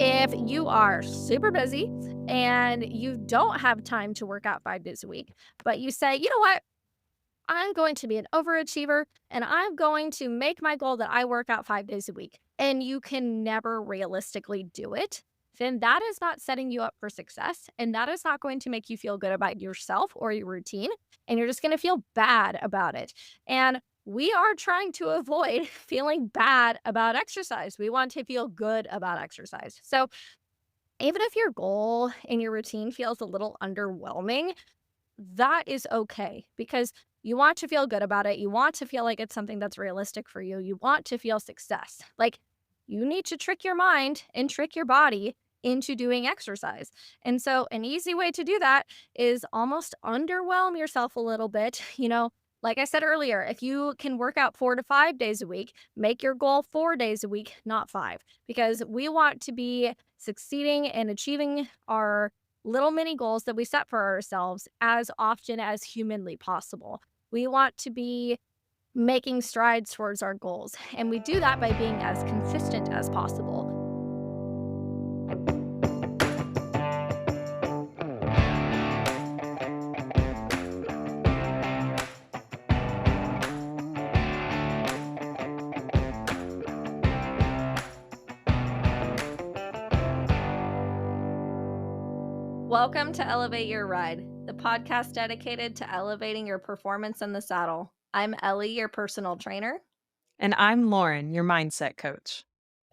If you are super busy and you don't have time to work out 5 days a week, but you say, you know what? I'm going to be an overachiever and I'm going to make my goal that I work out 5 days a week, and you can never realistically do it, then that is not setting you up for success. And that is not going to make you feel good about yourself or your routine. And you're just going to feel bad about it. And we are trying to avoid feeling bad about exercise. We want to feel good about exercise. So, even if your goal and your routine feels a little underwhelming, that is okay because you want to feel good about it. You want to feel like it's something that's realistic for you. You want to feel success. Like, you need to trick your mind and trick your body into doing exercise. And so, an easy way to do that is almost underwhelm yourself a little bit. Like I said earlier, if you can work out 4 to 5 days a week, make your goal 4 days a week, not five, because we want to be succeeding and achieving our little mini goals that we set for ourselves as often as humanly possible. We want to be making strides towards our goals, and we do that by being as consistent as possible. Welcome to Elevate Your Ride, the podcast dedicated to elevating your performance in the saddle. I'm Ellie, your personal trainer. And I'm Lauren, your mindset coach.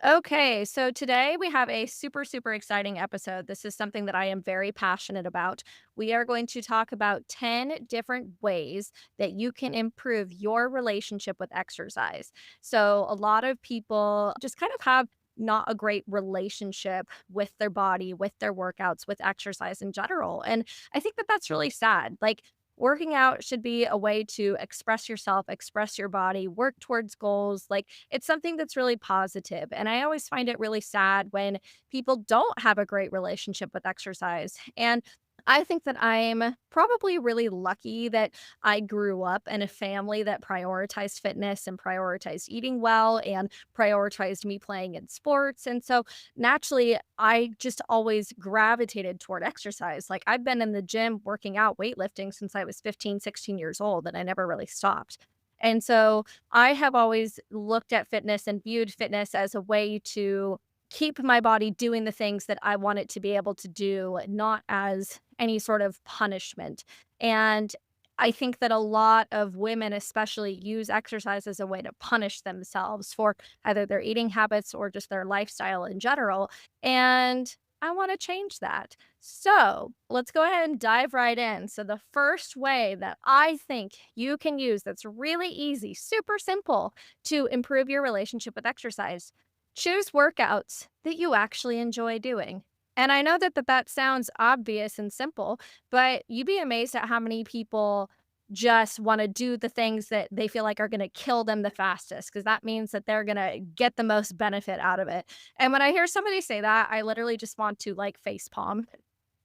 Okay, so today we have a super, super exciting episode. This is something that I am very passionate about. We are going to talk about 10 different ways that you can improve your relationship with exercise. So, a lot of people just kind of have not a great relationship with their body, with their workouts, with exercise in general. And I think that that's really sad. Like, working out should be a way to express yourself, express your body, work towards goals. Like, it's something that's really positive. And I always find it really sad when people don't have a great relationship with exercise. And I think that I'm probably really lucky that I grew up in a family that prioritized fitness and prioritized eating well and prioritized me playing in sports. And so naturally, I just always gravitated toward exercise. Like, I've been in the gym working out, weightlifting since I was 15, 16 years old, and I never really stopped. And so I have always looked at fitness and viewed fitness as a way to keep my body doing the things that I want it to be able to do, not as any sort of punishment. And I think that a lot of women, especially, use exercise as a way to punish themselves for either their eating habits or just their lifestyle in general. And I want to change that. So let's go ahead and dive right in. So, the first way that I think you can use that's really easy, super simple to improve your relationship with exercise: choose workouts that you actually enjoy doing. And I know that sounds obvious and simple, but you'd be amazed at how many people just want to do the things that they feel like are going to kill them the fastest, because that means that they're going to get the most benefit out of it. And when I hear somebody say that, I literally just want to like face palm,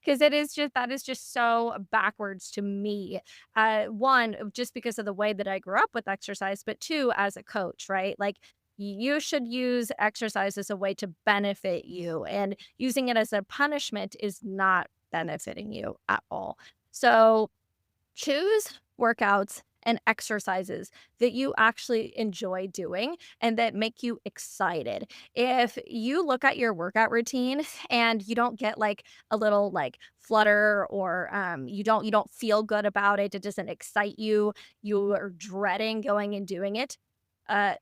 because that is just so backwards to me. One, just because of the way that I grew up with exercise, but two, as a coach, right? Like, you should use exercise as a way to benefit you, and using it as a punishment is not benefiting you at all. So, choose workouts and exercises that you actually enjoy doing and that make you excited. If you look at your workout routine and you don't get like a little like flutter, or you don't feel good about it, it doesn't excite you, you are dreading going and doing it,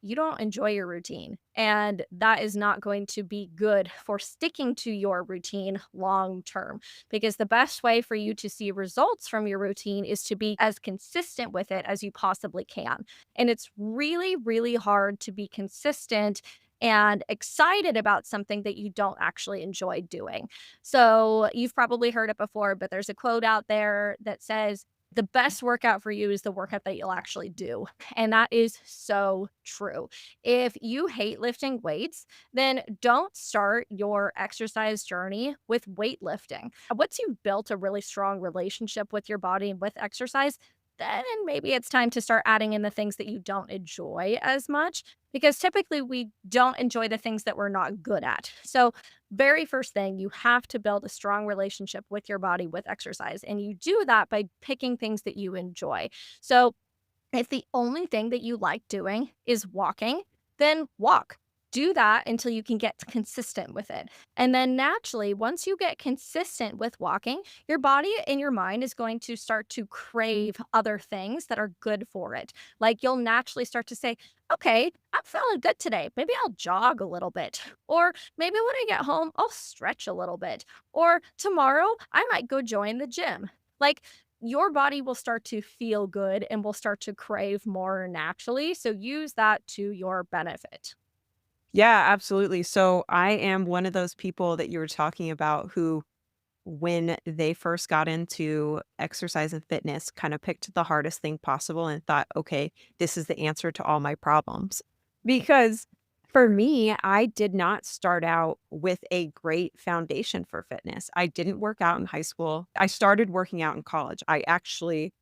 you don't enjoy your routine. And that is not going to be good for sticking to your routine long term, because the best way for you to see results from your routine is to be as consistent with it as you possibly can. And it's really, really hard to be consistent and excited about something that you don't actually enjoy doing. So, you've probably heard it before, but there's a quote out there that says, the best workout for you is the workout that you'll actually do. And that is so true. If you hate lifting weights, then don't start your exercise journey with weightlifting. Once you've built a really strong relationship with your body and with exercise, then maybe it's time to start adding in the things that you don't enjoy as much because typically we don't enjoy the things that we're not good at. So, very first thing, you have to build a strong relationship with your body with exercise. And you do that by picking things that you enjoy. So, if the only thing that you like doing is walking, then walk. Do that until you can get consistent with it. And then naturally, once you get consistent with walking, your body and your mind is going to start to crave other things that are good for it. Like you'll naturally start to say, okay, I'm feeling good today. Maybe I'll jog a little bit. Or maybe when I get home, I'll stretch a little bit. Or tomorrow, I might go join the gym. Like your body will start to feel good and will start to crave more naturally. So use that to your benefit. Yeah, absolutely. So I am one of those people that you were talking about who, when they first got into exercise and fitness, kind of picked the hardest thing possible and thought, okay, this is the answer to all my problems. Because for me, I did not start out with a great foundation for fitness. I didn't work out in high school. I started working out in college. I actually,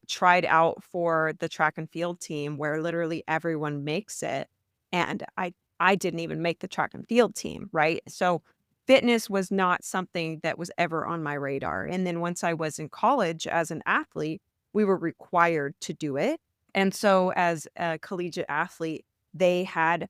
tried out for the track and field team where literally everyone makes it. And I didn't even make the track and field team, right? So fitness was not something that was ever on my radar. And then once I was in college as an athlete, we were required to do it. And so as a collegiate athlete, they had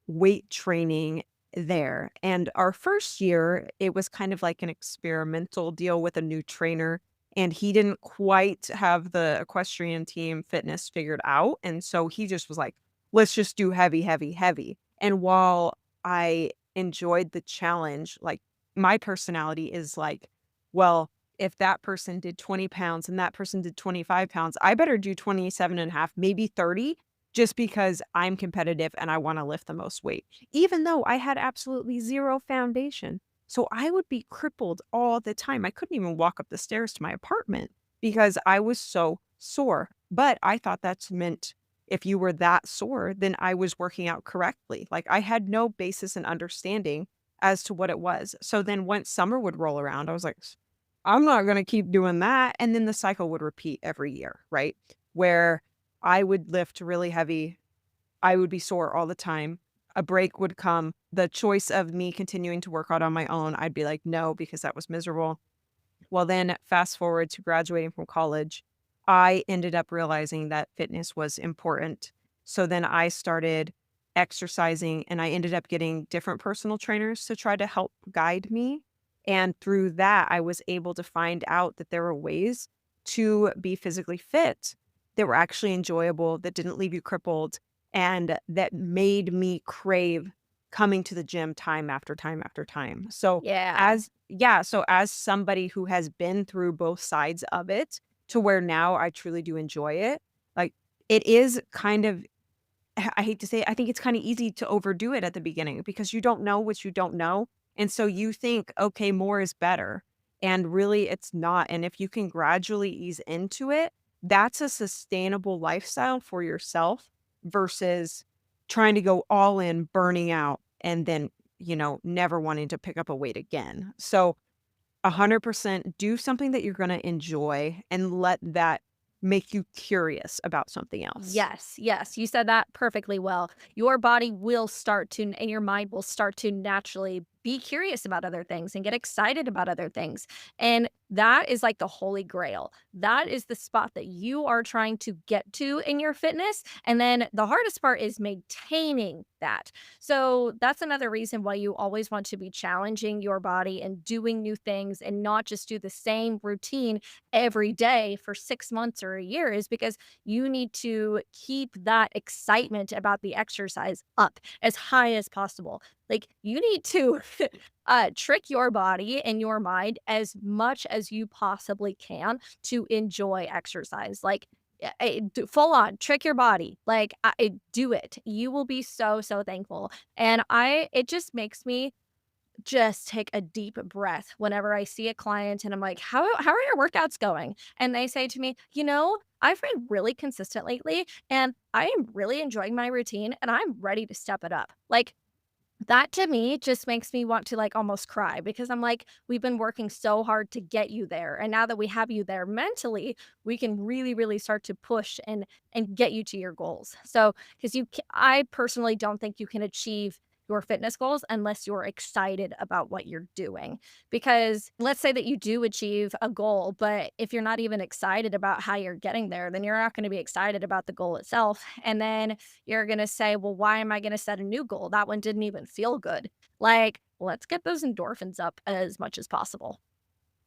weight training there. And our first year, it was kind of like an experimental deal with a new trainer. And he didn't quite have the equestrian team fitness figured out. And so he just was like, let's just do heavy, heavy, heavy. And while I enjoyed the challenge, like my personality is like, well, if that person did 20 pounds and that person did 25 pounds, I better do 27 and a half, maybe 30, just because I'm competitive and I want to lift the most weight, even though I had absolutely zero foundation. So I would be crippled all the time. I couldn't even walk up the stairs to my apartment because I was so sore. But I thought that's meant if you were that sore, then I was working out correctly. Like I had no basis and understanding as to what it was. So then once summer would roll around, I was like, I'm not going to keep doing that. And then the cycle would repeat every year, right? Where I would lift really heavy. I would be sore all the time. A break would come. The choice of me continuing to work out on my own, I'd be like, no, because that was miserable. Well, then fast forward to graduating from college, I ended up realizing that fitness was important. So then I started exercising and I ended up getting different personal trainers to try to help guide me. And through that, I was able to find out that there were ways to be physically fit that were actually enjoyable, that didn't leave you crippled, and that made me crave coming to the gym time after time after time. So Yeah. so as somebody who has been through both sides of it to where now I truly do enjoy it, like, it is kind of I hate to say it, I think it's kinda easy to overdo it at the beginning because you don't know what you don't know, and so you think, "Okay, more is better," and really it's not, and if you can gradually ease into it, that's a sustainable lifestyle for yourself versus trying to go all in, burning out, and then, never wanting to pick up a weight again. So 100% do something that you're gonna enjoy and let that make you curious about something else. Yes, yes, you said that perfectly well. Your body will start to and your mind will start to naturally be curious about other things and get excited about other things. And that is like the holy grail. That is the spot that you are trying to get to in your fitness. And then the hardest part is maintaining that. So that's another reason why you always want to be challenging your body and doing new things and not just do the same routine every day for 6 months or a year, is because you need to keep that excitement about the exercise up as high as possible. Like you need to trick your body and your mind as much as you possibly can to enjoy exercise. Like full on trick your body. Like do it. You will be so so thankful. And it just makes me just take a deep breath whenever I see a client and I'm like, how are your workouts going? And they say to me, I've been really consistent lately and I am really enjoying my routine and I'm ready to step it up. Like That to me just makes me want to, like, almost cry because I'm like, "We've been working so hard to get you there, and now that we have you there mentally, we can really, really start to push and get you to your goals." So, 'cause I personally don't think you can achieve your fitness goals unless you're excited about what you're doing. Because let's say that you do achieve a goal, but if you're not even excited about how you're getting there, then you're not gonna be excited about the goal itself, and then you're going to say, well, why am I going to set a new goal? That one didn't even feel good. Like, let's get those endorphins up as much as possible.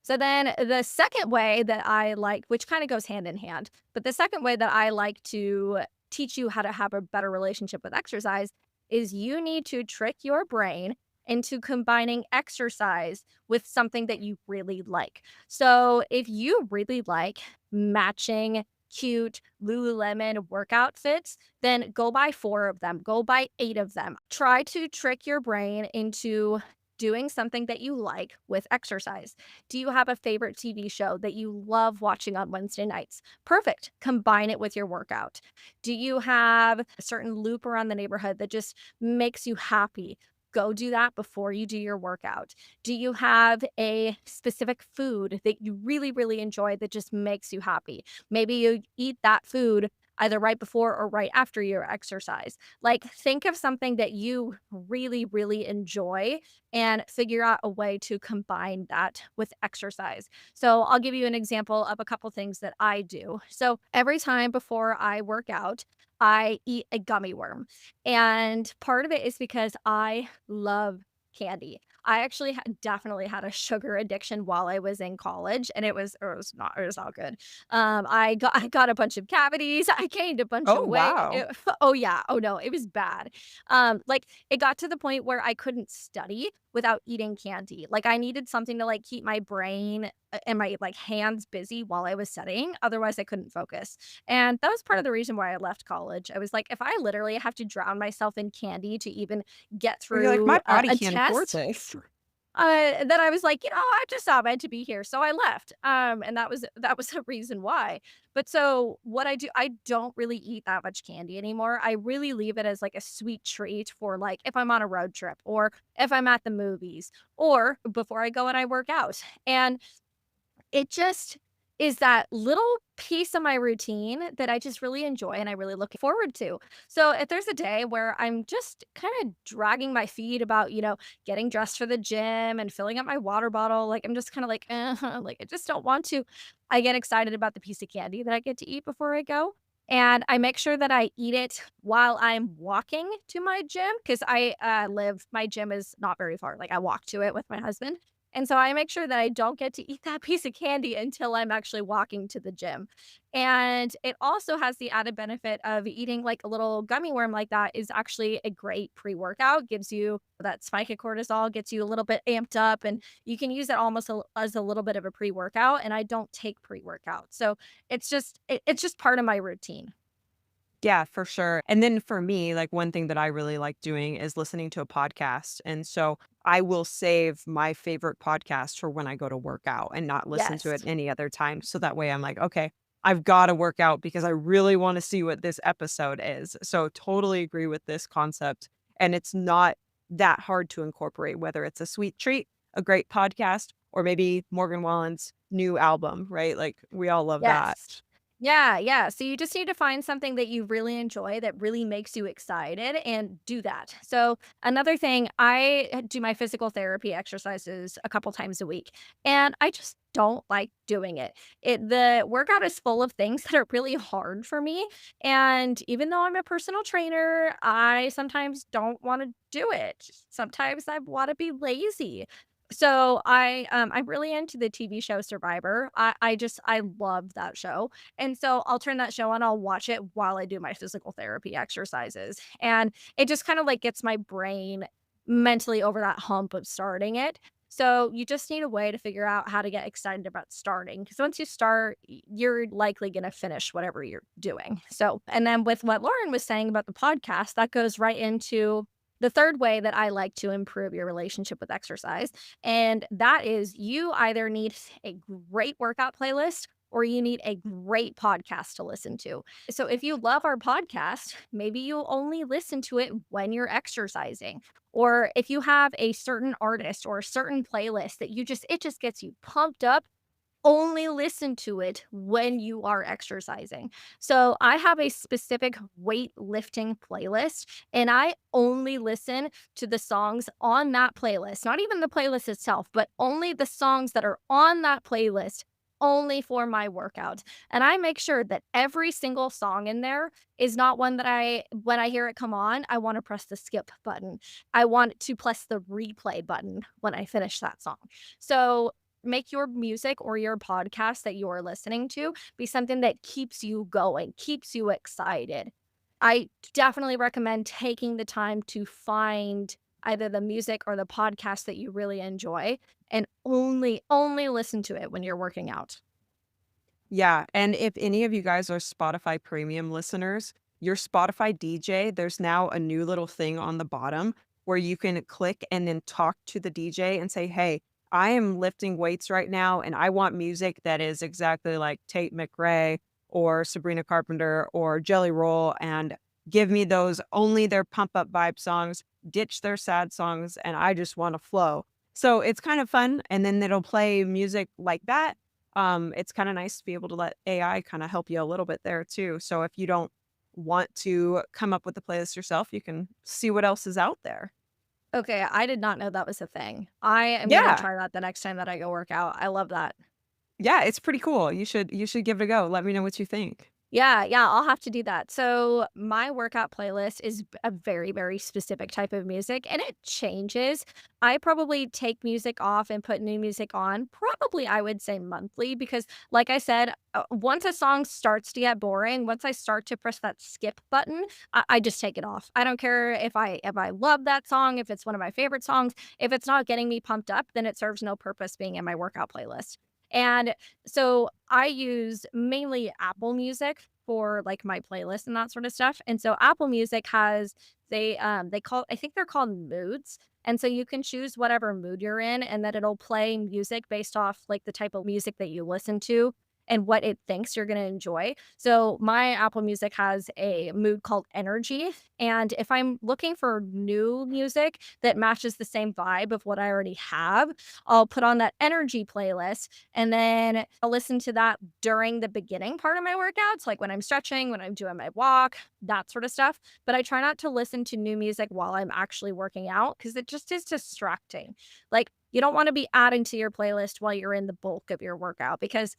So then the second way that I like, which kind of goes hand in hand, but the second way that I like to teach you how to have a better relationship with exercise is you need to trick your brain into combining exercise with something that you really like. So if you really like matching cute Lululemon workout fits, then go buy 4 of them, go buy 8 of them. Try to trick your brain into doing something that you like with exercise. Do you have a favorite TV show that you love watching on Wednesday nights? Perfect. Combine it with your workout. Do you have a certain loop around the neighborhood that just makes you happy? Go do that before you do your workout. Do you have a specific food that you really, really enjoy that just makes you happy? Maybe you eat that food either right before or right after your exercise. Like, think of something that you really, really enjoy and figure out a way to combine that with exercise. So, I'll give you an example of a couple things that I do. So, every time before I work out, I eat a gummy worm. And part of it is because I love candy. I actually definitely had a sugar addiction while I was in college, and it was not good. I got a bunch of cavities, I gained a bunch of Oh, weight. wow. Oh yeah, oh no, it was bad. Like it got to the point where I couldn't study without eating candy. Like I needed something to like keep my brain and my like hands busy while I was studying. Otherwise, I couldn't focus. And that was part of the reason why I left college. I was like, if I literally have to drown myself in candy to even get Or you're like, through "My body a can't afford test, this." then I was like, I'm just not meant to be here. So I left. And that was a reason why. But so what I do, I don't really eat that much candy anymore. I really leave it as like a sweet treat for like if I'm on a road trip or if I'm at the movies or before I go and I work out. And it just is that little piece of my routine that I just really enjoy and I really look forward to. So if there's a day where I'm just kind of dragging my feet about, getting dressed for the gym and filling up my water bottle, like I'm just kind of like, like I just don't want to. I get excited about the piece of candy that I get to eat before I go. And I make sure that I eat it while I'm walking to my gym because my gym is not very far. Like I walk to it with my husband. And so I make sure that I don't get to eat that piece of candy until I'm actually walking to the gym. And it also has the added benefit of eating like a little gummy worm like that is actually a great pre-workout, gives you that spike of cortisol, gets you a little bit amped up, and you can use it almost as a little bit of a pre-workout. And I don't take pre-workout. So it's just part of my routine. Yeah, for sure. And then for me, like one thing that I really like doing is listening to a podcast. And so I will save my favorite podcast for when I go to work out and not listen to it Yes. any other time. So that way I'm like, okay, I've got to work out because I really want to see what this episode is. So totally agree with this concept. And it's not that hard to incorporate, whether it's a sweet treat, a great podcast, or maybe Morgan Wallen's new album, right? Like we all love that. Yes. Yeah, yeah. So you just need to find something that you really enjoy that really makes you excited and do that. So another thing, I do my physical therapy exercises a couple times a week, and I just don't like doing it. The workout is full of things that are really hard for me, and even though I'm a personal trainer, I sometimes don't want to do it. Sometimes I want to be lazy. So I'm really into the TV show Survivor. I love that show. And so I'll turn that show on, I'll watch it while I do my physical therapy exercises. And it just kind of like gets my brain mentally over that hump of starting it. So you just need a way to figure out how to get excited about starting. Because once you start, you're likely going to finish whatever you're doing. So, and then with what Lauren was saying about the podcast, that goes right into the third way that I like to improve your relationship with exercise. And that is you either need a great workout playlist or you need a great podcast to listen to. So if you love our podcast, maybe you'll only listen to it when you're exercising. Or if you have a certain artist or a certain playlist that it just gets you pumped up, only listen to it when you are exercising. So I have a specific weightlifting playlist, and I only listen to the songs on that playlist, not even the playlist itself, but only the songs that are on that playlist only for my workout. And I make sure that every single song in there is not one that when I hear it come on, I want to press the skip button. I want to press the replay button when I finish that song. So make your music or your podcast that you're listening to be something that keeps you going, keeps you excited. I definitely recommend taking the time to find either the music or the podcast that you really enjoy and only listen to it when you're working out. Yeah, and if any of you guys are Spotify premium listeners, your Spotify DJ, there's now a new little thing on the bottom where you can click and then talk to the DJ and say, "Hey, I am lifting weights right now and I want music that is exactly like Tate McRae or Sabrina Carpenter or Jelly Roll, and give me those only their pump up vibe songs, ditch their sad songs, and I just want to flow." So it's kind of fun, and then it'll play music like that. It's kinda nice to be able to let AI kinda help you a little bit there too. So if you don't want to come up with the playlist yourself, you can see what else is out there. Okay, I did not know that was a thing. I am gonna Yeah. try that the next time that I go work out. I love that. Yeah, it's pretty cool. You should give it a go. Let me know what you think. Yeah, yeah, I'll have to do that. So, my workout playlist is a very, very specific type of music and it changes. I probably take music off and put new music on, probably I would say monthly because like I said, once a song starts to get boring, once I start to press that skip button, I just take it off. I don't care if I love that song, if it's one of my favorite songs, if it's not getting me pumped up, then it serves no purpose being in my workout playlist. And so I use mainly Apple Music for, like, my playlist and that sort of stuff, and so Apple Music has they call I think they're called moods, and so you can choose whatever mood you're in, and then it'll play music based off, like, the type of music that you listen to and what it thinks you're gonna enjoy. So my Apple Music has a mood called Energy, and if I'm looking for new music that matches the same vibe of what I already have, I'll put on that Energy playlist, and then I'll listen to that during the beginning part of my workouts, like when I'm stretching, when I'm doing my walk, that sort of stuff. But I try not to listen to new music while I'm actually working out because it just is distracting. Like, you don't want to be adding to your playlist while you're in the bulk of your workout because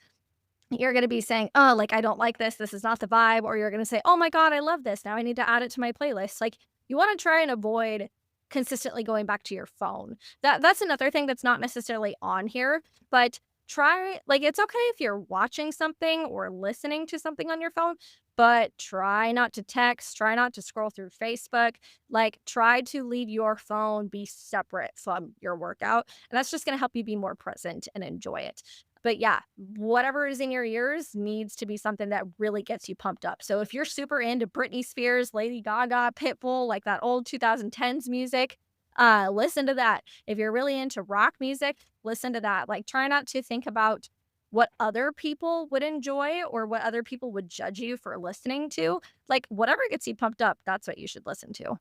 you're going to be saying, "Oh, like, I don't like this. This is not the vibe." Or you're going to say, "Oh my God, I love this. Now I need to add it to my playlist." Like, you want to try and avoid consistently going back to your phone. That's another thing that's not necessarily on here, but try like it's okay if you're watching something or listening to something on your phone, but try not to text, try not to scroll through Facebook. Like, try to leave your phone be separate from your workout, and that's just going to help you be more present and enjoy it. But yeah, whatever is in your ears needs to be something that really gets you pumped up. So if you're super into Britney Spears, Lady Gaga, Pitbull, like that old 2010s music, listen to that. If you're really into rock music, listen to that. Like, try not to think about what other people would enjoy or what other people would judge you for listening to. Like, whatever gets you pumped up, that's what you should listen to.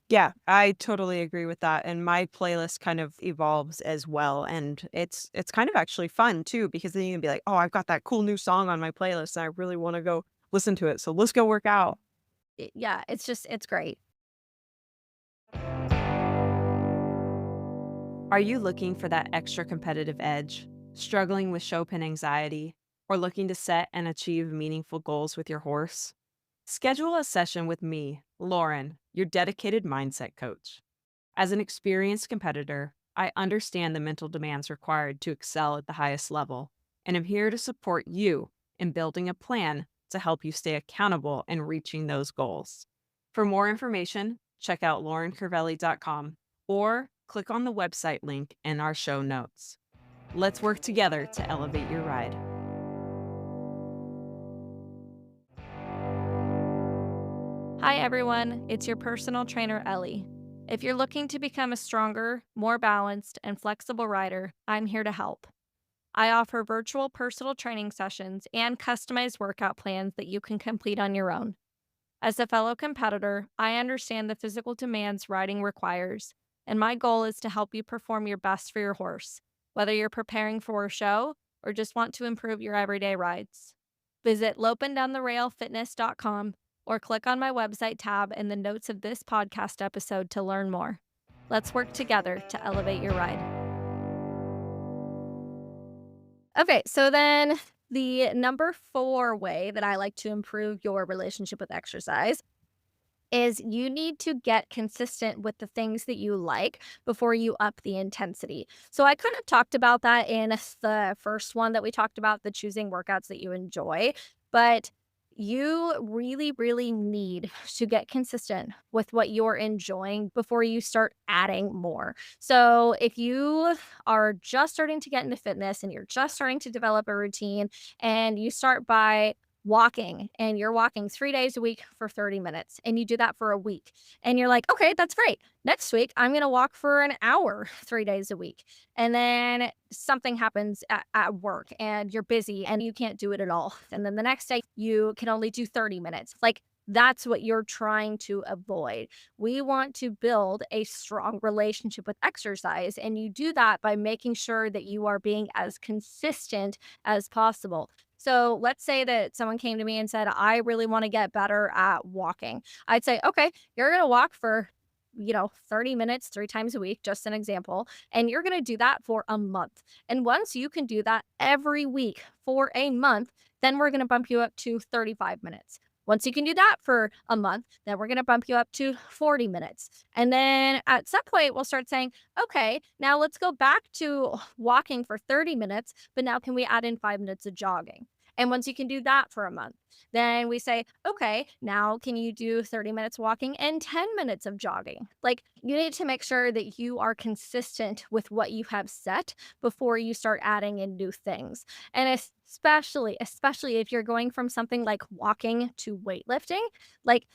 Yeah, I totally agree with that, and my playlist kind of evolves as well, and it's kind of actually fun too because then you can be like, "Oh, I've got that cool new song on my playlist, and I really wanna go listen to it, so let's go work out." Yeah, it's great. Are you looking for that extra competitive edge, struggling with show pin anxiety, or looking to set and achieve meaningful goals with your horse? Schedule a session with me, Lauren, your dedicated mindset coach. As an experienced competitor, I understand the mental demands required to excel at the highest level, and I'm here to support you in building a plan to help you stay accountable and reaching those goals. For more information, check out laurencervelli.com or click on the website link in our show notes. Let's work together to elevate your ride. Hi, everyone. It's your personal trainer, Ellie. If you're looking to become a stronger, more balanced, and flexible rider, I'm here to help. I offer virtual personal training sessions and customized workout plans that you can complete on your own. As a fellow competitor, I understand the physical demands riding requires, and my goal is to help you perform your best for your horse, whether you're preparing for a show or just want to improve your everyday rides. Visit lopindowntherailfitness.com or click on my website tab in the notes of this podcast episode to learn more. Let's work together to elevate your ride. Okay, so then the number 4 way that I like to improve your relationship with exercise is you need to get consistent with the things that you like before you up the intensity. So I kind of talked about that in the first one that we talked about, the choosing workouts that you enjoy, but you really, really need to get consistent with what you're enjoying before you start adding more. So, if you are just starting to get into fitness and you're just starting to develop a routine, and you start by walking and you're walking 3 days a week for 30 minutes and you do that for a week and you're like, okay, that's great. Next week, I'm going to walk for an hour 3 days a week. And then something happens at work and you're busy and you can't do it at all. And then the next day, you can only do 30 minutes. Like, that's what you're trying to avoid. We want to build a strong relationship with exercise. And you do that by making sure that you are being as consistent as possible. So let's say that someone came to me and said, I really want to get better at walking. I'd say, okay, you're going to walk for 30 minutes 3 times a week, just an example. And you're going to do that for a month. And once you can do that every week for a month, then we're going to bump you up to 35 minutes. Once you can do that for a month, then we're going to bump you up to 40 minutes. And then at some point, we'll start saying, okay, now let's go back to walking for 30 minutes, but now can we add in 5 minutes of jogging? And once you can do that for a month, then we say, okay, now can you do 30 minutes walking and 10 minutes of jogging? Like, you need to make sure that you are consistent with what you have set before you start adding in new things. And especially if you're going from something like walking to weightlifting, like,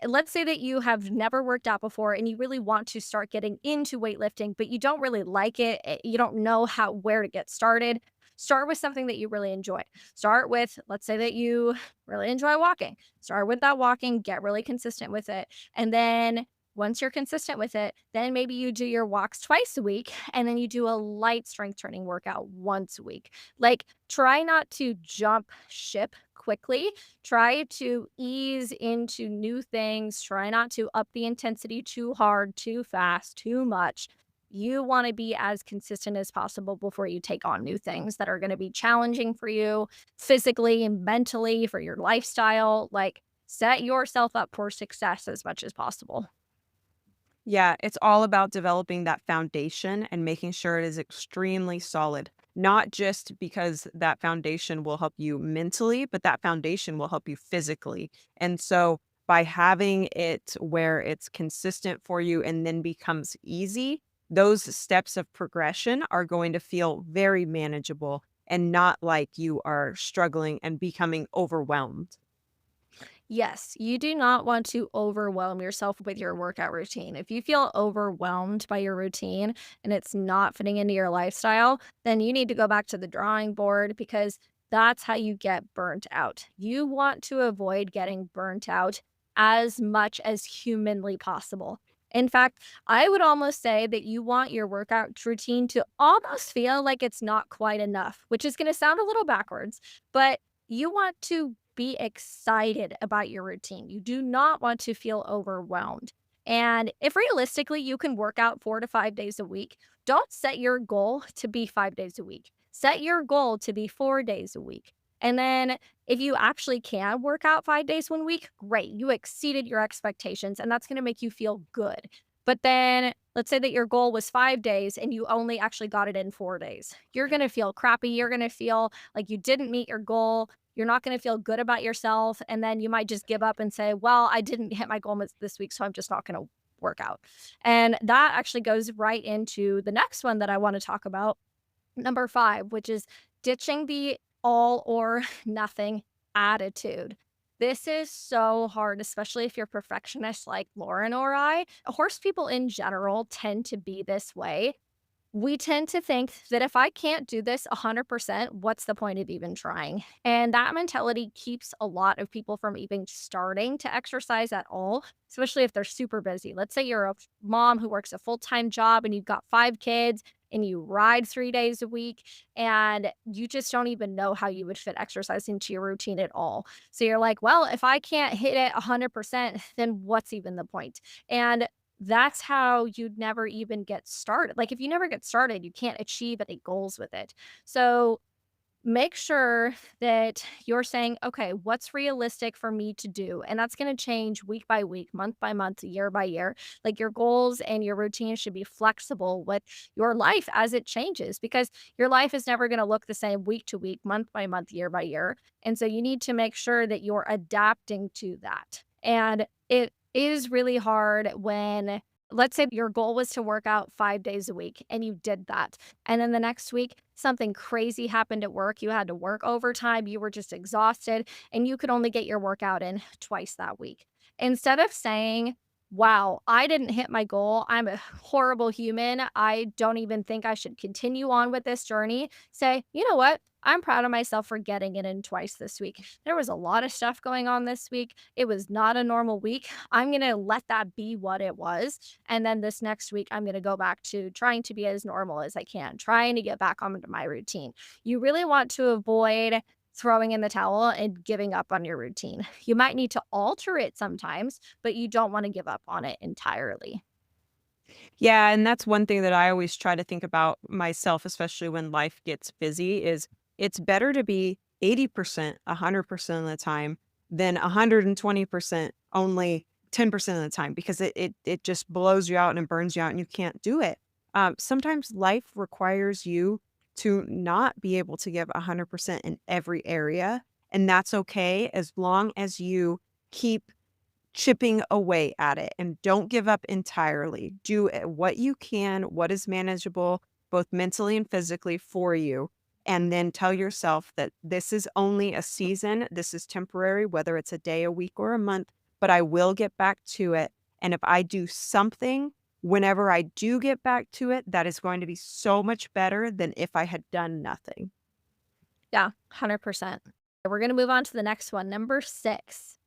let's say that you have never worked out before and you really want to start getting into weightlifting, but you don't really like it. You don't know where to get started. Start with something that you really enjoy. Start with, let's say that you really enjoy walking. Start with that walking, get really consistent with it. And then once you're consistent with it, then maybe you do your walks twice a week and then you do a light strength training workout once a week. Like, try not to jump ship quickly. Try to ease into new things. Try not to up the intensity too hard, too fast, too much. You want to be as consistent as possible before you take on new things that are going to be challenging for you physically and mentally, for your lifestyle. Like, set yourself up for success as much as possible. Yeah, it's all about developing that foundation and making sure it is extremely solid. Not just because that foundation will help you mentally, but that foundation will help you physically. And so by having it where it's consistent for you and then becomes easy, those steps of progression are going to feel very manageable and not like you are struggling and becoming overwhelmed. Yes, you do not want to overwhelm yourself with your workout routine. If you feel overwhelmed by your routine and it's not fitting into your lifestyle, then you need to go back to the drawing board because that's how you get burnt out. You want to avoid getting burnt out as much as humanly possible. In fact, I would almost say that you want your workout routine to almost feel like it's not quite enough, which is going to sound a little backwards, but you want to be excited about your routine. You do not want to feel overwhelmed. And if realistically you can work out 4 to 5 days a week, don't set your goal to be 5 days a week. Set your goal to be 4 days a week. And then if you actually can work out 5 days one week, great. You exceeded your expectations, and that's going to make you feel good. But then let's say that your goal was 5 days and you only actually got it in 4 days. You're going to feel crappy. You're going to feel like you didn't meet your goal. You're not going to feel good about yourself. And then you might just give up and say, well, I didn't hit my goal this week, so I'm just not going to work out. And that actually goes right into the next one that I want to talk about, number 5, which is ditching the all or nothing attitude. This is so hard, especially if you're perfectionists like Lauren or I. Horse people in general tend to be this way. we tend to think that if I can't do this 100%, what's the point of even trying? And that mentality keeps a lot of people from even starting to exercise at all, especially if they're super busy. Let's say you're a mom who works a full time job and you've got 5 kids and you ride 3 days a week and you just don't even know how you would fit exercise into your routine at all. So you're like, well, if I can't hit it 100%, then what's even the point? And that's how you'd never even get started. Like, if you never get started, you can't achieve any goals with it. So, make sure that you're saying, "Okay, what's realistic for me to do?" And that's gonna change week by week, month by month, year by year. Like, your goals and your routine should be flexible with your life as it changes because your life is never gonna look the same week to week, month by month, year by year. And so you need to make sure that you're adapting to that. And it is really hard when let's say your goal was to work out 5 days a week and you did that. And then the next week, something crazy happened at work. You had to work overtime. You were just exhausted and you could only get your workout in twice that week. Instead of saying, wow, I didn't hit my goal. I'm a horrible human. I don't even think I should continue on with this journey. Say, you know what? I'm proud of myself for getting it in twice this week. There was a lot of stuff going on this week. It was not a normal week. I'm going to let that be what it was. And then this next week, I'm going to go back to trying to be as normal as I can, trying to get back onto my routine. You really want to avoid throwing in the towel and giving up on your routine. You might need to alter it sometimes, but you don't want to give up on it entirely. Yeah, and that's one thing that I always try to think about myself, especially when life gets busy, is it's better to be 80%, 100% of the time than 120% only 10% of the time because it just blows you out and it burns you out and you can't do it. Sometimes life requires you to not be able to give 100% in every area, and that's okay as long as you keep chipping away at it and don't give up entirely. Do what you can, what is manageable, both mentally and physically for you. And then tell yourself that this is only a season. This is temporary, whether it's a day, a week, or a month, but I will get back to it. And if I do something, whenever I do get back to it, that is going to be so much better than if I had done nothing. Yeah, 100%. We're going to move on to the next one. Number 6.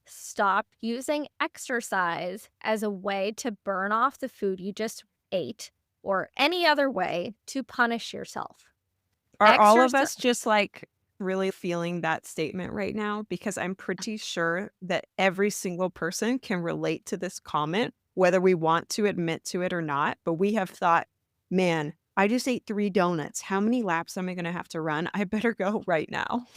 Stop using exercise as a way to burn off the food you just ate or any other way to punish yourself. Are all of Exercise us just, like, really feeling that statement right now? Because I'm pretty sure that every single person can relate to this comment, whether we want to admit to it or not, but we have thought, "Man, I just ate 3 donuts. How many laps am I gonna have to run? I better go right now."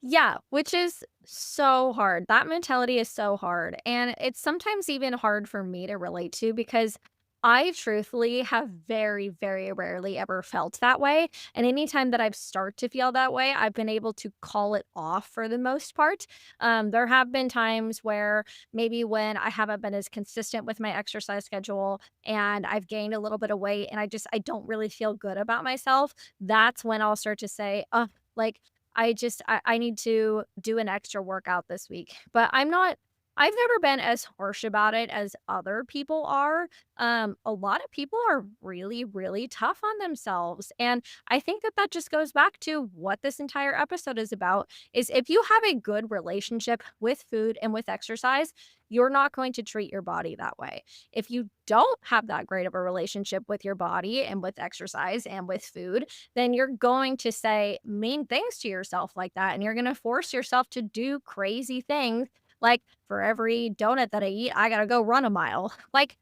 Yeah, which is so hard. That mentality is so hard, and it's sometimes even hard for me to relate to because I truthfully have very, very rarely ever felt that way, and anytime that I've start to feel that way, I've been able to call it off for the most part. There have been times where maybe when I haven't been as consistent with my exercise schedule and I've gained a little bit of weight and I don't really feel good about myself, that's when I'll start to say, like I need to do an extra workout this week." But I've never been as harsh about it as other people are. A lot of people are really, really tough on themselves. And I think that that just goes back to what this entire episode is about is if you have a good relationship with food and with exercise, you're not going to treat your body that way. If you don't have that great of a relationship with your body and with exercise and with food, then you're going to say mean things to yourself like that. And you're going to force yourself to do crazy things like for every donut that I eat, I got to go run a mile. Like,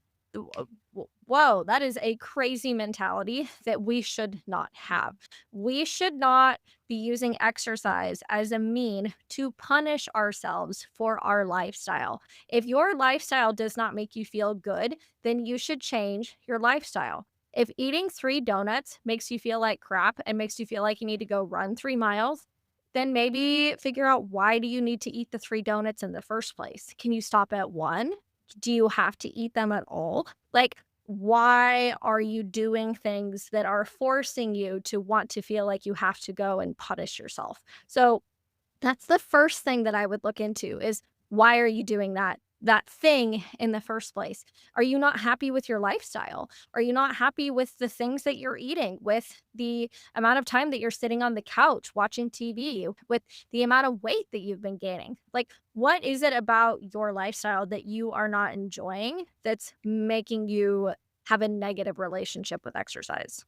whoa, that is a crazy mentality that we should not have. We should not be using exercise as a mean to punish ourselves for our lifestyle. If your lifestyle does not make you feel good, then you should change your lifestyle. If eating 3 donuts makes you feel like crap and makes you feel like you need to go run 3 miles, then maybe figure out why do you need to eat the 3 donuts in the first place? Can you stop at one? Do you have to eat them at all? Like, why are you doing things that are forcing you to want to feel like you have to go and punish yourself? So that's the first thing that I would look into is why are you doing that? that thing in the first place? Are you not happy with your lifestyle? Are you not happy with the things that you're eating, with the amount of time that you're sitting on the couch watching TV, with the amount of weight that you've been gaining? Like, what is it about your lifestyle that you are not enjoying that's making you have a negative relationship with exercise?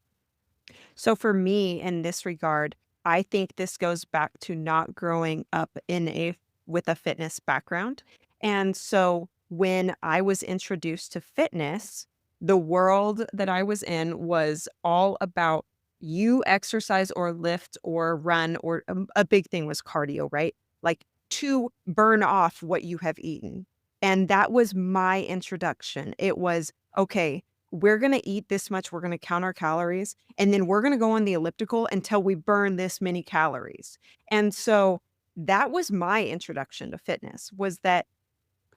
So for me in this regard, I think this goes back to not growing up in a with a fitness background. And so when I was introduced to fitness, the world that I was in was all about you exercise or lift or run or a big thing was cardio, right? Like to burn off what you have eaten. And that was my introduction. It was okay, we're going to eat this much, we're going to count our calories and then we're gonna go on the elliptical until we burn this many calories. And so that was my introduction to fitness, was that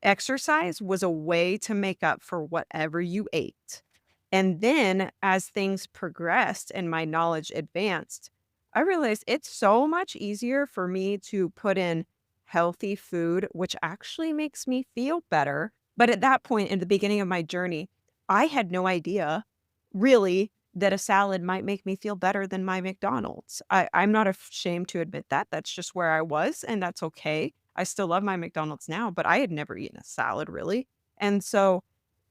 exercise was a way to make up for whatever you ate. And then as things progressed and my knowledge advanced, I realized it's so much easier for me to put in healthy food, which actually makes me feel better. But at that point in the beginning of my journey, I had no idea really that a salad might make me feel better than my McDonald's. I'm not ashamed to admit that. That's just where I was, and that's okay. I still love my McDonald's now, but I had never eaten a salad really. And so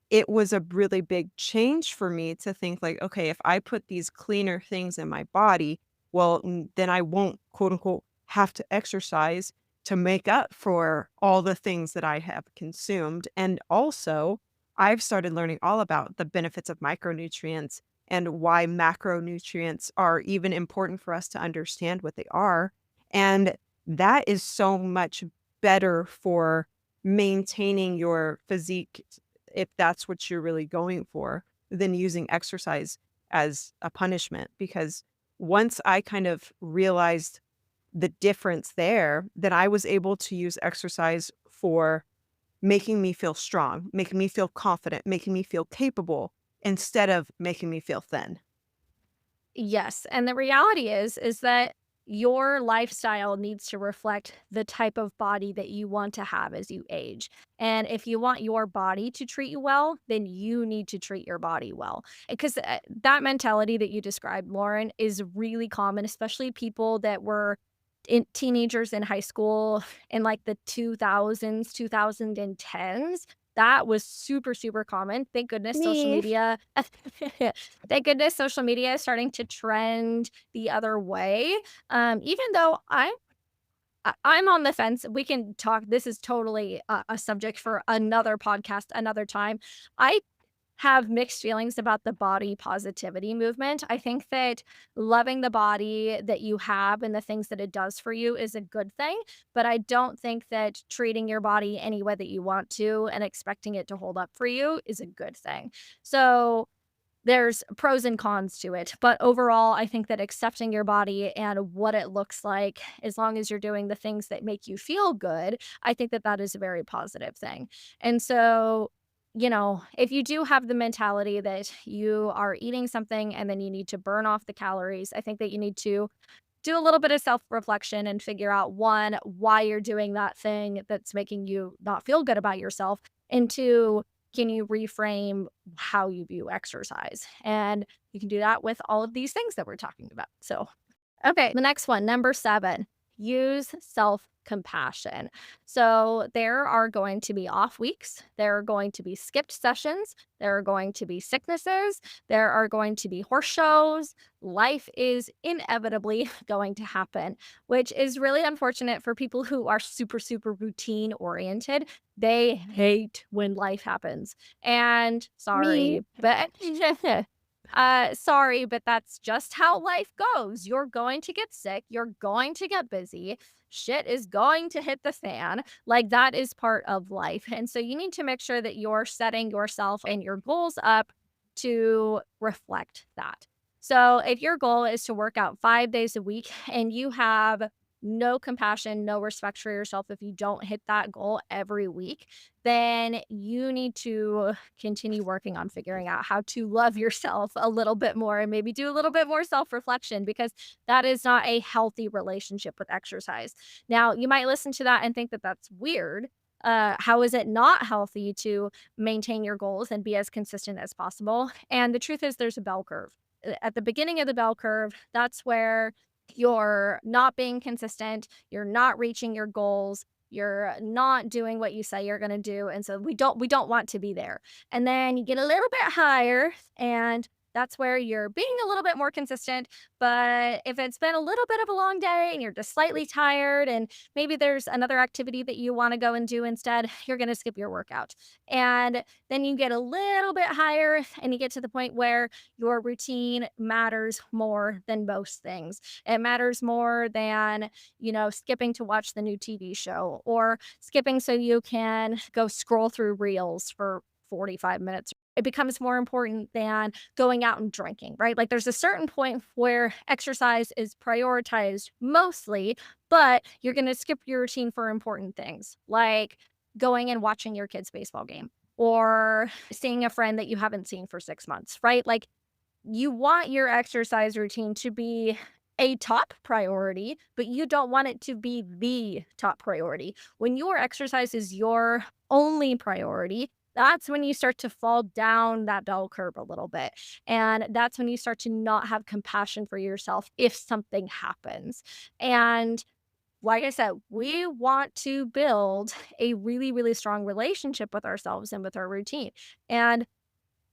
it was a really big change for me to think like, okay, if I put these cleaner things in my body, well, then I won't quote unquote have to exercise to make up for all the things that I have consumed. And also, I've started learning all about the benefits of micronutrients and why macronutrients are even important for us to understand what they are. And that is so much better for maintaining your physique if that's what you're really going for, than using exercise as a punishment. Because once I kind of realized the difference there, then I was able to use exercise for making me feel strong, making me feel confident, making me feel capable instead of making me feel thin. Yes, and the reality is that your lifestyle needs to reflect the type of body that you want to have as you age. And if you want your body to treat you well, then you need to treat your body well. Because that mentality that you described, Lauren, is really common, especially people that were teenagers in high school in like the 2000s, 2010s. That was super, super common. Thank goodness social Me. media thank goodness social media is starting to trend the other way. Even though I'm on the fence, we can talk this is totally a subject for another podcast another time. I have mixed feelings about the body positivity movement. I think that loving the body that you have and the things that it does for you is a good thing, but I don't think that treating your body any way that you want to and expecting it to hold up for you is a good thing. So, there's pros and cons to it, but overall, I think that accepting your body and what it looks like, as long as you're doing the things that make you feel good, I think that that is a very positive thing. And so, if you do have the mentality that you are eating something and then you need to burn off the calories, I think that you need to do a little bit of self-reflection and figure out, 1, why you're doing that thing that's making you not feel good about yourself, and 2, can you reframe how you view exercise? And you can do that with all of these things that we're talking about. So okay, the next one, number 7, use self-compassion. So, there are going to be off weeks, there are going to be skipped sessions, there are going to be sicknesses, there are going to be horse shows. Life is inevitably going to happen, which is really unfortunate for people who are super, super routine oriented. They hate when life happens. And Me. sorry, but sorry, but that's just how life goes. You're going to get sick. You're going to get busy. Shit is going to hit the fan. Like that is part of life. And so you need to make sure that you're setting yourself and your goals up to reflect that. So if your goal is to work out 5 days a week and you have no compassion, no respect for yourself if you don't hit that goal every week, then you need to continue working on figuring out how to love yourself a little bit more and maybe do a little bit more self reflection because that is not a healthy relationship with exercise. Now, you might listen to that and think that that's weird. How is it not healthy to maintain your goals and be as consistent as possible? And the truth is, there's a bell curve. At the beginning of the bell curve, that's where you're not being consistent, you're not reaching your goals, you're not doing what you say you're going to do, and so we don't want to be there. And then you get a little bit higher, and that's where you're being a little bit more consistent. But if it's been a little bit of a long day and you're just slightly tired, and maybe there's another activity that you want to go and do instead, you're going to skip your workout. And then you get a little bit higher and you get to the point where your routine matters more than most things. It matters more than, skipping to watch the new TV show, or skipping so you can go scroll through reels for 45 minutes. It becomes more important than going out and drinking, right? Like there's a certain point where exercise is prioritized mostly, but you're going to skip your routine for important things like going and watching your kid's baseball game or seeing a friend that you haven't seen for 6 months, right? Like you want your exercise routine to be a top priority, but you don't want it to be the top priority. When your exercise is your only priority, that's when you start to fall down that bell curve a little bit. And that's when you start to not have compassion for yourself if something happens. And like I said, we want to build a really, really strong relationship with ourselves and with our routine. And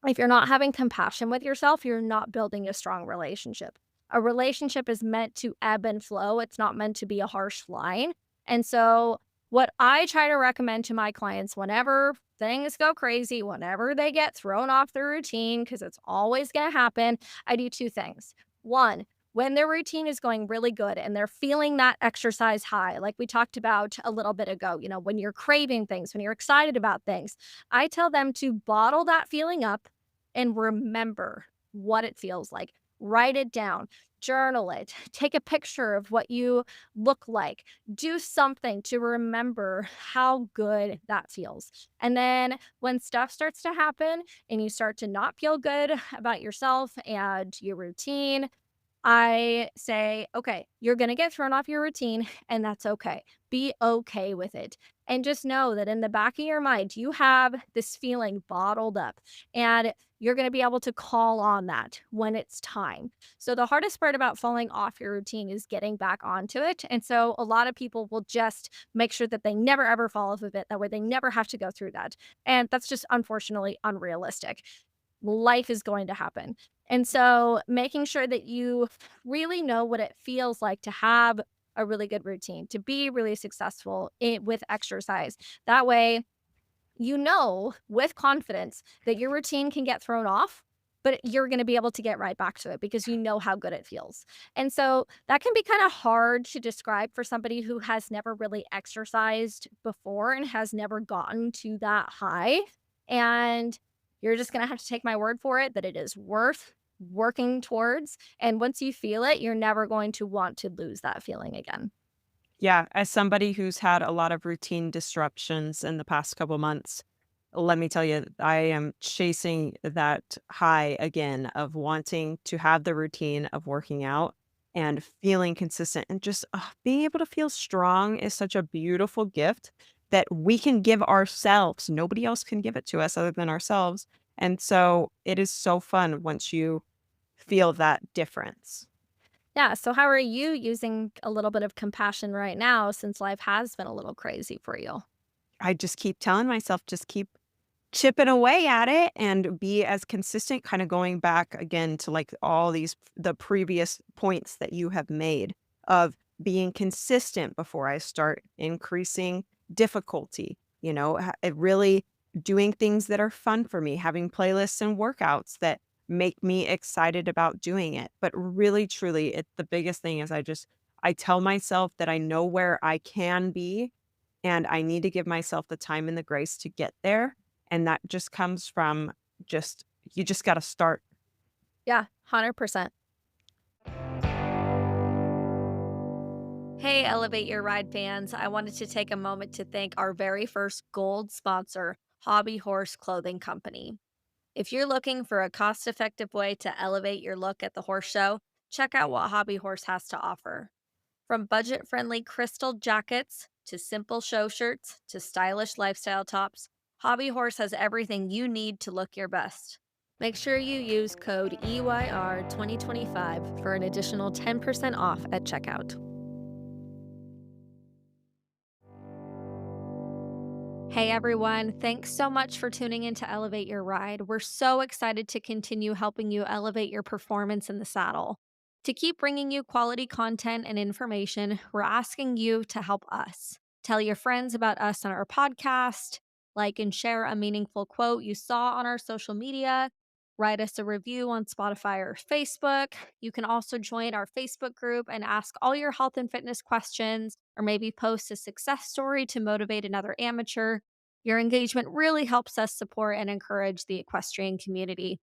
if you're not having compassion with yourself, you're not building a strong relationship. A relationship is meant to ebb and flow. It's not meant to be a harsh line. And so, what I try to recommend to my clients whenever things go crazy, whenever they get thrown off their routine, because it's always going to happen, I do two things. One, when their routine is going really good and they're feeling that exercise high, like we talked about a little bit ago, when you're craving things, when you're excited about things, I tell them to bottle that feeling up and remember what it feels like. Write it down, journal it, take a picture of what you look like, do something to remember how good that feels. And then when stuff starts to happen and you start to not feel good about yourself and your routine, I say, okay, you're going to get thrown off your routine, and that's okay. Be okay with it. And just know that in the back of your mind, you have this feeling bottled up, and you're going to be able to call on that when it's time. So, the hardest part about falling off your routine is getting back onto it. And so, a lot of people will just make sure that they never ever fall off of it. That way, they never have to go through that. And that's just unfortunately unrealistic. Life is going to happen. And so making sure that you really know what it feels like to have a really good routine, to be really successful with exercise. That way, you know with confidence that your routine can get thrown off, but you're going to be able to get right back to it because you know how good it feels. And so that can be kind of hard to describe for somebody who has never really exercised before and has never gotten to that high. And you're just going to have to take my word for it that it is worth working towards. And once you feel it, you're never going to want to lose that feeling again. Yeah, as somebody who's had a lot of routine disruptions in the past couple months, let me tell you, I am chasing that high again of wanting to have the routine of working out and feeling consistent and just being able to feel strong is such a beautiful gift that we can give ourselves. Nobody else can give it to us other than ourselves. And so it is so fun once you feel that difference. Yeah. So, how are you using a little bit of compassion right now since life has been a little crazy for you? I just keep telling myself, just keep chipping away at it and be as consistent, kind of going back again to like all the previous points that you have made of being consistent before I start increasing difficulty, it really doing things that are fun for me, having playlists and workouts that make me excited about doing it. But really, truly, the biggest thing is I tell myself that I know where I can be and I need to give myself the time and the grace to get there, and that just comes from just you just gotta start. Yeah, 100%. Hey, Elevate Your Ride fans. I wanted to take a moment to thank our very first gold sponsor, Hobby Horse Clothing Company. If you're looking for a cost effective way to elevate your look at the horse show, check out what Hobby Horse has to offer. From budget friendly crystal jackets to simple show shirts to stylish lifestyle tops, Hobby Horse has everything you need to look your best. Make sure you use code EYR2025 for an additional 10% off at checkout. Hey everyone, thanks so much for tuning in to Elevate Your Ride. We're so excited to continue helping you elevate your performance in the saddle. To keep bringing you quality content and information, we're asking you to help us. Tell your friends about us on our podcast, like and share a meaningful quote you saw on our social media, write us a review on Spotify or Facebook. You can also join our Facebook group and ask all your health and fitness questions, or maybe post a success story to motivate another amateur. Your engagement really helps us support and encourage the equestrian community.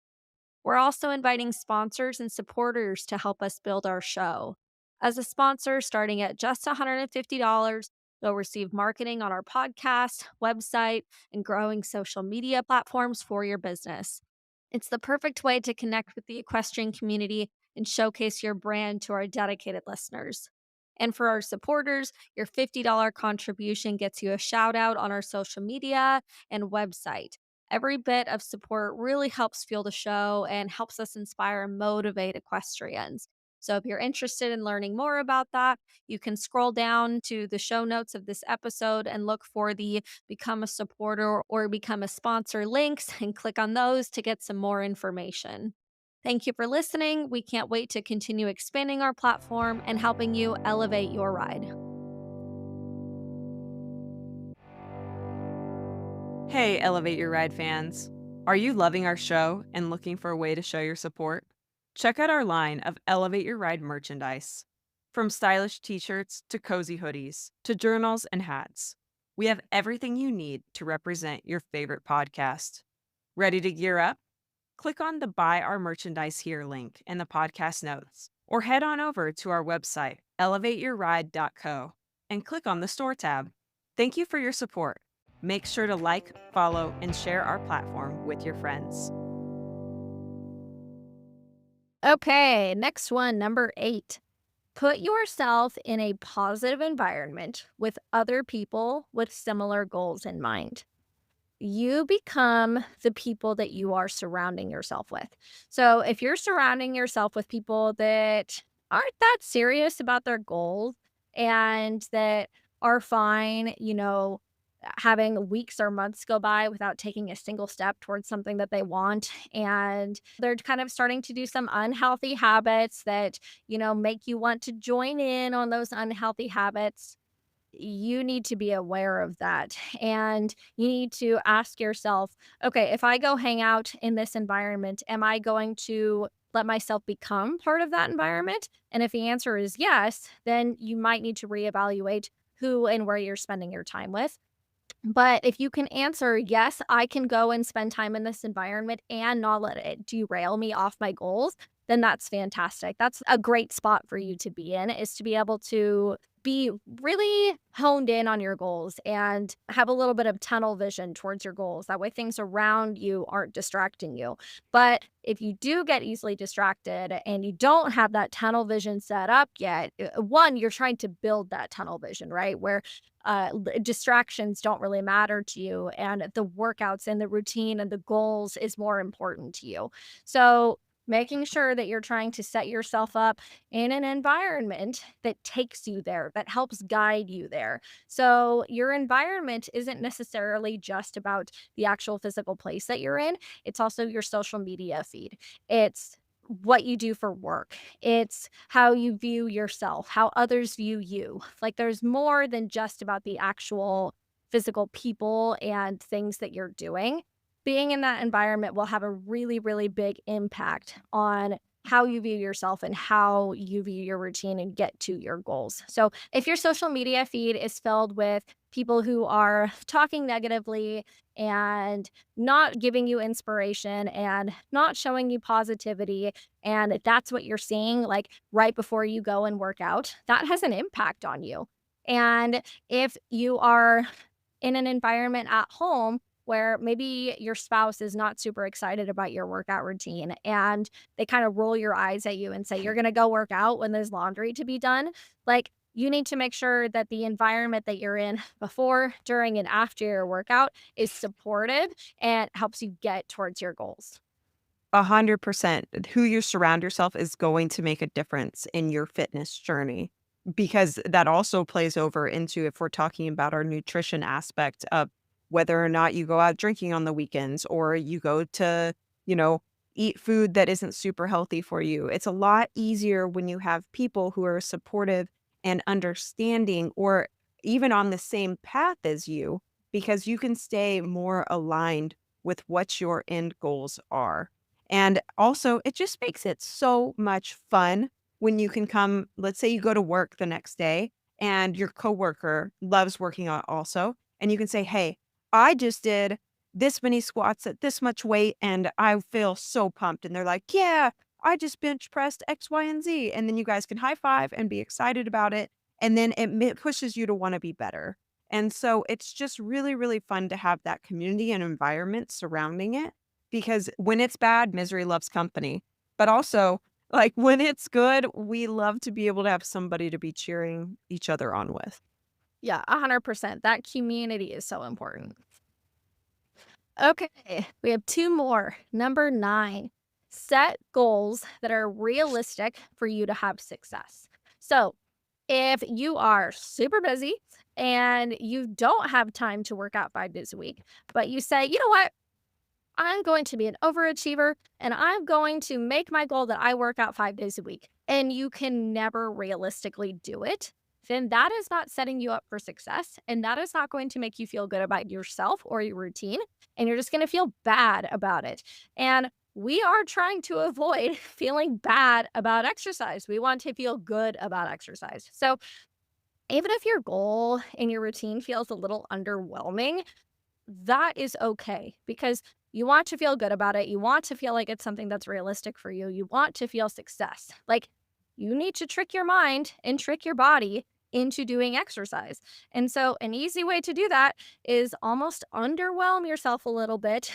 We're also inviting sponsors and supporters to help us build our show. As a sponsor, starting at just $150, you'll receive marketing on our podcast, website, and growing social media platforms for your business. It's the perfect way to connect with the equestrian community and showcase your brand to our dedicated listeners. And for our supporters, your $50 contribution gets you a shout out on our social media and website. Every bit of support really helps fuel the show and helps us inspire and motivate equestrians. So, if you're interested in learning more about that, you can scroll down to the show notes of this episode and look for the Become a Supporter or Become a Sponsor links and click on those to get some more information. Thank you for listening. We can't wait to continue expanding our platform and helping you elevate your ride. Hey, Elevate Your Ride fans. Are you loving our show and looking for a way to show your support? Check out our line of Elevate Your Ride merchandise. From stylish t shirts to cozy hoodies to journals and hats, we have everything you need to represent your favorite podcast. Ready to gear up? Click on the Buy Our Merchandise Here link in the podcast notes, or head on over to our website, elevateyourride.co, and click on the Store tab. Thank you for your support. Make sure to like, follow, and share our platform with your friends. Okay, next one, number 8. Put yourself in a positive environment with other people with similar goals in mind. You become the people that you are surrounding yourself with. So, if you're surrounding yourself with people that aren't that serious about their goals and that are fine, having weeks or months go by without taking a single step towards something that they want, and they're kind of starting to do some unhealthy habits that, make you want to join in on those unhealthy habits, you need to be aware of that. And you need to ask yourself, okay, if I go hang out in this environment, am I going to let myself become part of that environment? And if the answer is yes, then you might need to reevaluate who and where you're spending your time with. But if you can answer, yes, I can go and spend time in this environment and not let it derail me off my goals, then that's fantastic. That's a great spot for you to be in, is to be able to be really honed in on your goals and have a little bit of tunnel vision towards your goals. That way, things around you aren't distracting you. But if you do get easily distracted and you don't have that tunnel vision set up yet, one, you're trying to build that tunnel vision, right? Where distractions don't really matter to you, and the workouts and the routine and the goals is more important to you. So, making sure that you're trying to set yourself up in an environment that takes you there, that helps guide you there. So, your environment isn't necessarily just about the actual physical place that you're in, it's also your social media feed. It's what you do for work. It's how you view yourself, how others view you. Like, there's more than just about the actual physical people and things that you're doing. Being in that environment will have a really, really big impact on how you view yourself and how you view your routine and get to your goals. So, if your social media feed is filled with people who are talking negatively and not giving you inspiration and not showing you positivity, and that's what you're seeing like right before you go and work out, that has an impact on you. And if you are in an environment at home where maybe your spouse is not super excited about your workout routine and they kind of roll your eyes at you and say, you're going to go work out when there's laundry to be done. Like, you need to make sure that the environment that you're in before, during, and after your workout is supportive and helps you get towards your goals. 100%. Who you surround yourself is going to make a difference in your fitness journey because that also plays over into if we're talking about our nutrition aspect of whether or not you go out drinking on the weekends or you go to, you know, eat food that isn't super healthy for you. It's a lot easier when you have people who are supportive and understanding or even on the same path as you because you can stay more aligned with what your end goals are. And also, it just makes it so much fun when you can come, let's say you go to work the next day and your coworker loves working out also, and you can say, "Hey, I just did this many squats at this much weight and I feel so pumped." And they're like, "Yeah, I just bench pressed X, Y, and Z." And then you guys can high five and be excited about it. And then pushes you to want to be better. And so it's just really, really fun to have that community and environment surrounding it because when it's bad, misery loves company. But also, like when it's good, we love to be able to have somebody to be cheering each other on with. Yeah, 100%. That community is so important. Okay, we have two more. Number 9, set goals that are realistic for you to have success. So, if you are super busy and you don't have time to work out 5 days a week, but you say, "You know what? I'm going to be an overachiever and I'm going to make my goal that I work out 5 days a week," and you can never realistically do it, then that is not setting you up for success. And that is not going to make you feel good about yourself or your routine. And you're just going to feel bad about it. And we are trying to avoid feeling bad about exercise. We want to feel good about exercise. So, even if your goal and your routine feels a little underwhelming, that is okay because you want to feel good about it. You want to feel like it's something that's realistic for you. You want to feel success. Like you need to trick your mind and trick your body into doing exercise. And so, an easy way to do that is almost underwhelm yourself a little bit.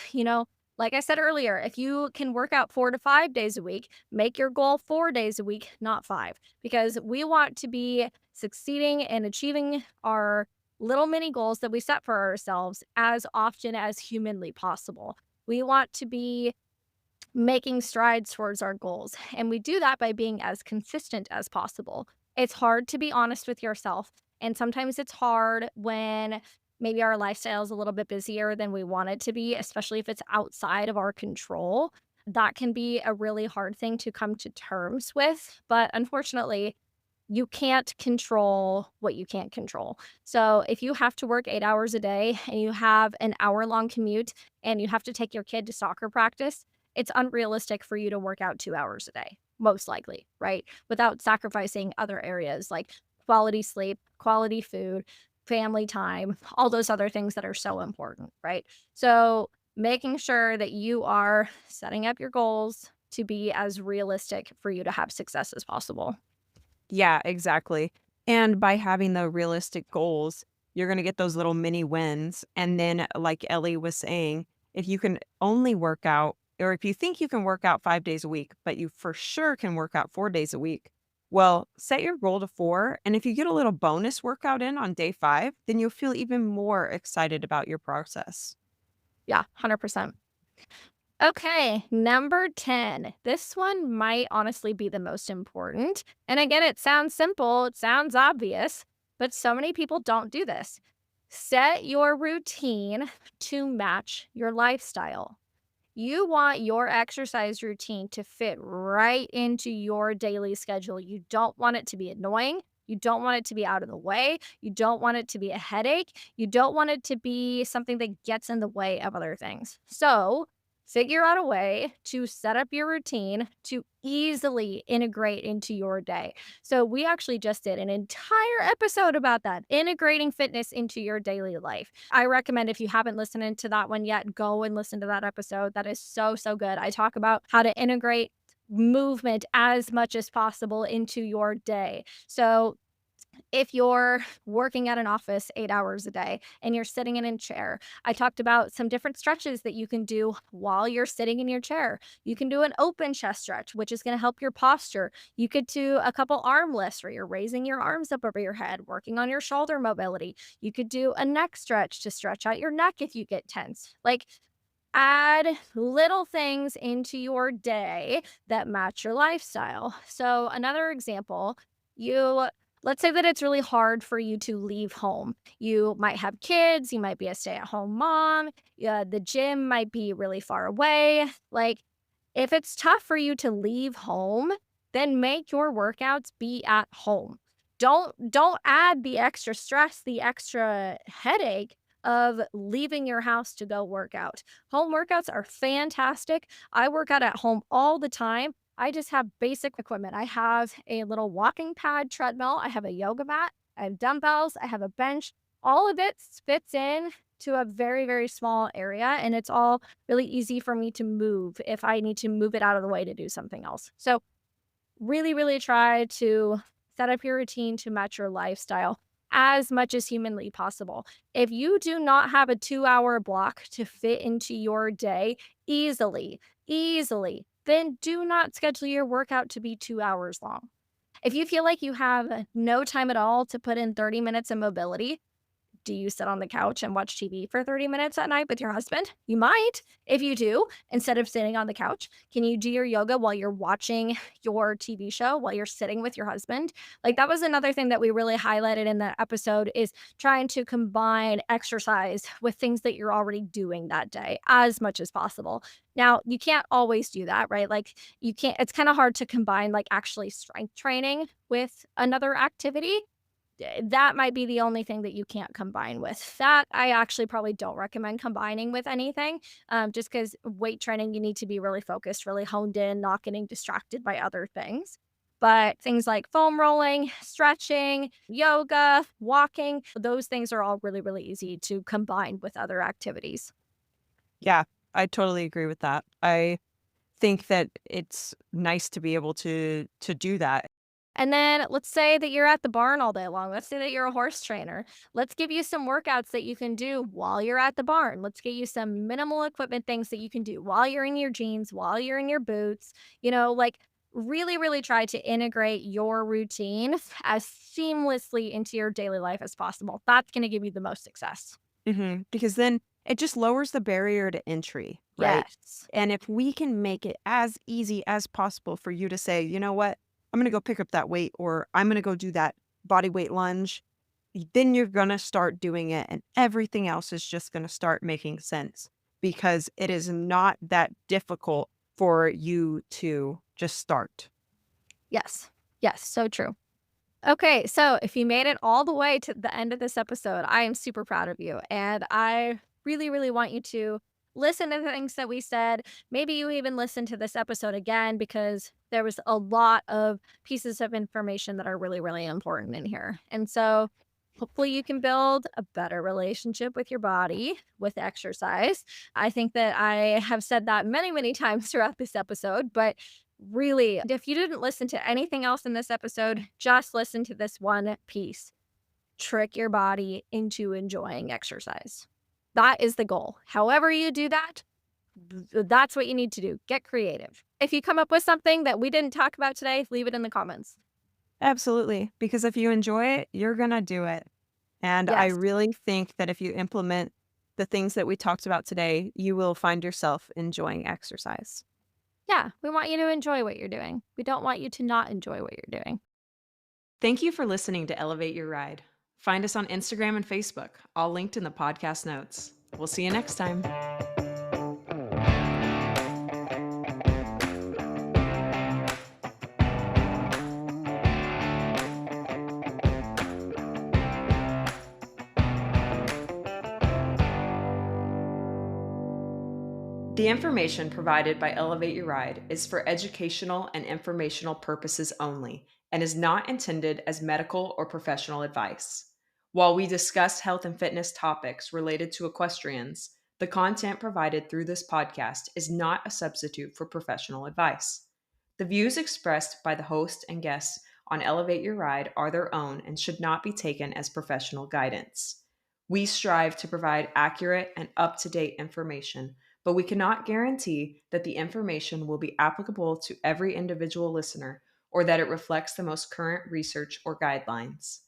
Like I said earlier, if you can work out 4 to 5 days a week, make your goal 4 days a week, not five, because we want to be succeeding and achieving our little mini goals that we set for ourselves as often as humanly possible. We want to be making strides towards our goals, and we do that by being as consistent as possible. It's hard to be honest with yourself, and sometimes it's hard when maybe our lifestyle is a little bit busier than we want it to be, especially if it's outside of our control. That can be a really hard thing to come to terms with, but unfortunately, you can't control what you can't control. So if you have to work 8 hours a day and you have an hour-long commute and you have to take your kid to soccer practice, it's unrealistic for you to work out 2 hours a day, most likely, right? Without sacrificing other areas like quality sleep, quality food, family time, all those other things that are so important, right? So making sure that you are setting up your goals to be as realistic for you to have success as possible. Yeah, exactly. And by having the realistic goals, you're going to get those little mini wins. And then, like Ellie was saying, if you can only work out, or if you think you can work out 5 days a week, but you for sure can work out 4 days a week, well, set your goal to four. And if you get a little bonus workout in on day five, then you'll feel even more excited about your process. Yeah, 100%. Okay, number 10. This one might honestly be the most important. And again, it sounds simple, it sounds obvious, but so many people don't do this. Set your routine to match your lifestyle. You want your exercise routine to fit right into your daily schedule. You don't want it to be annoying. You don't want it to be out of the way. You don't want it to be a headache. You don't want it to be something that gets in the way of other things. So, figure out a way to set up your routine to easily integrate into your day. So, we actually just did an entire episode about that, integrating fitness into your daily life. I recommend if you haven't listened to that one yet, go and listen to that episode. That is so, so good. I talk about how to integrate movement as much as possible into your day. So, If you're working at an office 8 hours a day and you're sitting in a chair, I talked about some different stretches that you can do while you're sitting in your chair. You can do an open chest stretch, which is gonna help your posture. You could do a couple arm lifts where you're raising your arms up over your head, working on your shoulder mobility. You could do a neck stretch to stretch out your neck if you get tense. Like, add little things into your day that match your lifestyle. So, another example, you let's say that it's really hard for you to leave home. You might have kids, you might be a stay-at-home mom, yeah, the gym might be really far away. Like, if it's tough for you to leave home, then make your workouts be at home. Don't add the extra stress, the extra headache of leaving your house to go work out. Home workouts are fantastic. I work out at home all the time. I just have basic equipment. I have a little walking pad treadmill, I have a yoga mat, I have dumbbells, I have a bench. All of it fits in to a very, very small area, and it's all really easy for me to move if I need to move it out of the way to do something else. So, really, really try to set up your routine to match your lifestyle as much as humanly possible. If you do not have a 2-hour block to fit into your day easily, then do not schedule your workout to be 2 hours long. If you feel like you have no time at all to put in 30 minutes of mobility, do you sit on the couch and watch TV for 30 minutes at night with your husband? You might. If you do, instead of sitting on the couch, can you do your yoga while you're watching your TV show, while you're sitting with your husband? Like, that was another thing that we really highlighted in the episode is trying to combine exercise with things that you're already doing that day as much as possible. Now, you can't always do that, right? Like, you can't it's kinda hard to combine, like, actually strength training with another activity. That might be the only thing that you can't combine with. That I actually probably don't recommend combining with anything, just because weight training, you need to be really focused, really honed in, not getting distracted by other things. But things like foam rolling, stretching, yoga, walking, those things are all really, really easy to combine with other activities. Yeah, I totally agree with that. I think that it's nice to be able to do that. And then let's say that you're at the barn all day long. Let's say that you're a horse trainer. Let's give you some workouts that you can do while you're at the barn. Let's get you some minimal equipment things that you can do while you're in your jeans, while you're in your boots. Like, really, really try to integrate your routine as seamlessly into your daily life as possible. That's going to give you the most success. Because then it just lowers the barrier to entry, right? Yes. And if we can make it as easy as possible for you to say, you know what, I'm going to go pick up that weight or I'm going to go do that body weight lunge, then you're going to start doing it and everything else is just going to start making sense because it is not that difficult for you to just start. Yes. Yes. So true. Okay, so if you made it all the way to the end of this episode, I am super proud of you. And I really, really want you to listen to the things that we said. Maybe you even listen to this episode again because there was a lot of pieces of information that are really, really important in here. And so hopefully you can build a better relationship with your body with exercise. I think that I have said that many, many times throughout this episode, but really, if you didn't listen to anything else in this episode, just listen to this one piece. Trick your body into enjoying exercise. That is the goal. However you do that, that's what you need to do. Get creative. If you come up with something that we didn't talk about today, leave it in the comments. Absolutely. Because if you enjoy it, you're going to do it. And I Yes. really think that if you implement the things that we talked about today, you will find yourself enjoying exercise. Yeah, we want you to enjoy what you're doing. We don't want you to not enjoy what you're doing. Thank you for listening to Elevate Your Ride. Find us on Instagram and Facebook, all linked in the podcast notes. We'll see you next time. The information provided by Elevate Your Ride is for educational and informational purposes only and is not intended as medical or professional advice. While we discuss health and fitness topics related to equestrians, the content provided through this podcast is not a substitute for professional advice. The views expressed by the host and guests on Elevate Your Ride are their own and should not be taken as professional guidance. We strive to provide accurate and up to date information, but we cannot guarantee that the information will be applicable to every individual listener or that it reflects the most current research or guidelines.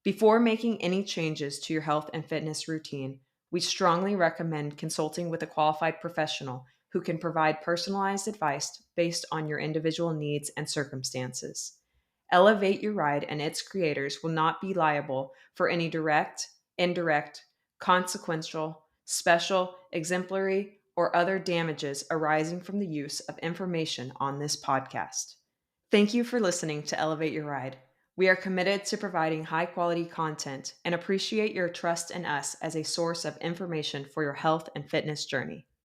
Before making any changes to your health and fitness routine, we strongly recommend consulting with a qualified professional who can provide personalized advice based on your individual needs and circumstances. Elevate Your Ride and its creators will not be liable for any direct, indirect, consequential, special, exemplary, or other damages arising from the use of information on this podcast. Thank you for listening to Elevate Your Ride. We are committed to providing high quality content and appreciate your trust in us as a source of information for your health and fitness journey.